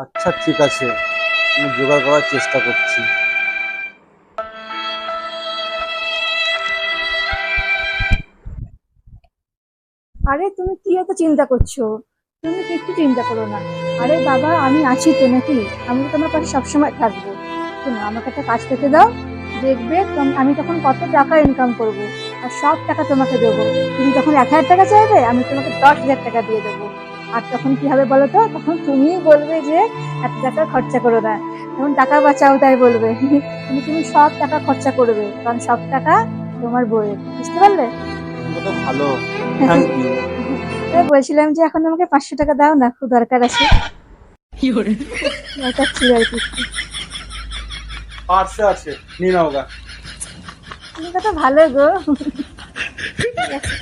আচ্ছা ঠিক আছে, আমি জোগাড় করার চেষ্টা করছি। আরে তুমি কি এত চিন্তা করছো? তুমি কিচ্ছু চিন্তা করো না। আরে বাবা, আমি আছি তো নাকি? আমি তো তোমার পাশে সবসময় থাকবো। শোনো, আমাকে একটা কাজ পেতে দাও। দেখবে আমি তখন কত টাকা ইনকাম করব। আর সব টাকা তোমাকে দেবো। তুমি যখন 1,000 টাকা চাইবে, আমি তোমাকে 10,000 টাকা দিয়ে দেবো। আর তখন কি হবে বলো তো? তখন তুমিই বলবে যে এত টাকা খরচা করো না, তখন টাকা বাঁচাও তাই বলবে। কিন্তু তুমি সব টাকা খরচা করবে, কারণ সব টাকা তোমার বইয়ের। বুঝতে পারলে? তোমরা তো ভালো। Thank you. বলছিলাম যে এখন আমাকে 500 টাকা দাও না, খুব দরকার আছে। দরকার ছিল আর কি। পার্সে আছে, নিয়ে নাও গা। তুমি কত ভালো গো। ঠিক আছে।